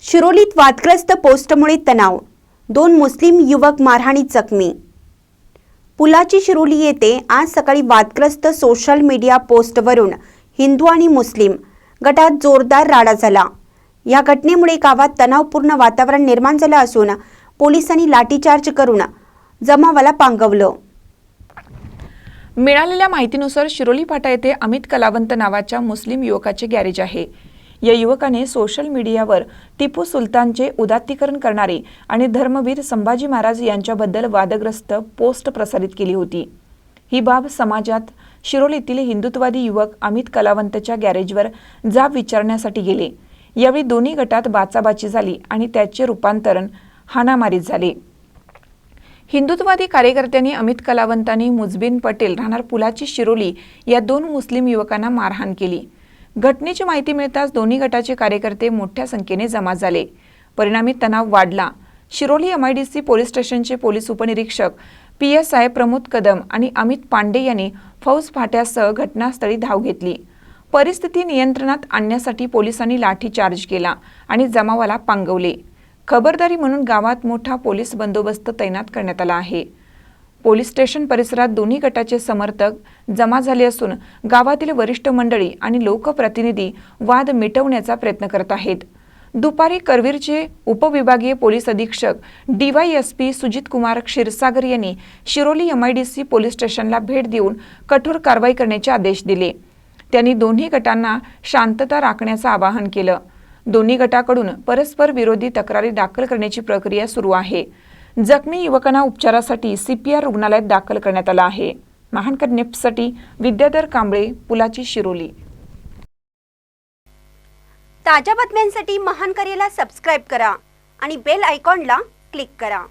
शिरोलीत वादग्रस्त पोस्टमुळे तणाव, 2 मुस्लिम युवक मारहाणीत जखमी। पुलाची शिरोली येथे आज सकाळी वादग्रस्त सोशल मीडिया पोस्टवरून हिंदू आणि मुस्लिम गटात जोरदार राडा झाला। या घटनेमुळे गावात तणावपूर्ण वातावरण निर्माण झालं असून पोलिसांनी लाठीचार्ज करून जमावाला पांगवलं। मिळालेल्या माहितीनुसार शिरोली फाटा येथे अमित कलावंत नावाच्या मुस्लिम युवकाचे गॅरेज आहे। या युवकाने सोशल मीडियावर टिपू सुलतानचे उदात्तीकरण करणारी आणि धर्मवीर संभाजी महाराज यांच्याबद्दल वादग्रस्त पोस्ट प्रसारित केली होती। ही बाब समाजात शिरोलीतील हिंदुत्ववादी युवक अमित कलावंतच्या गॅरेजवर जाब विचारण्यासाठी गेले। यावेळी दोन्ही गटात बाचाबाची झाली आणि त्याचे रूपांतरण हाणामारीत झाले। हिंदुत्ववादी कार्यकर्त्यांनी अमित कलावंतांनी मुजबिन पटेल राहणार पुलाची शिरोली या 2 मुस्लिम युवकांना मारहाण केली। घटनेची माहिती मिळताच दोन्ही गटाचे कार्यकर्ते मोठ्या संख्येने जमा झाले। परिणामी तणाव वाढला। शिरोली एमआयडीसी पोलीस स्टेशनचे पोलीस उपनिरीक्षक PSI प्रमोद कदम आणि अमित पांडे यांनी फौज फाट्यासह घटनास्थळी धाव घेतली। परिस्थिती नियंत्रणात आणण्यासाठी पोलिसांनी लाठीचार्ज केला आणि जमावाला पांगवले। खबरदारी म्हणून गावात मोठा पोलीस बंदोबस्त तैनात करण्यात आला आहे। पोलीस स्टेशन परिसरात दोन्ही गटाचे समर्थक जमा झाले असून गावातील वरिष्ठ मंडळी आणि लोकप्रतिनिधी वाद मिटवण्याचा प्रयत्न करत आहेत। दुपारी करवीरचे उपविभागीय पोलीस अधीक्षक DYSP सुजित कुमार क्षीरसागर यांनी शिरोली MIDC पोलीस स्टेशनला भेट देऊन कठोर कारवाई करण्याचे आदेश दिले। त्यांनी दोन्ही गटांना शांतता राखण्याचं आवाहन केलं। दोन्ही गटाकडून परस्पर विरोधी तक्रारी दाखल करण्याची प्रक्रिया सुरू आहे। जखमी युवकांना उपचारासाठी CPR रुग्णालयात दाखल करण्यात आलं आहे। महानकर नेप्ससाठी विद्याधर कांबळे, पुलाची शिरोली। ताज्या बातम्यांसाठी महानकरेला सबस्क्राइब करा आणि बेल आयकॉनला क्लिक करा।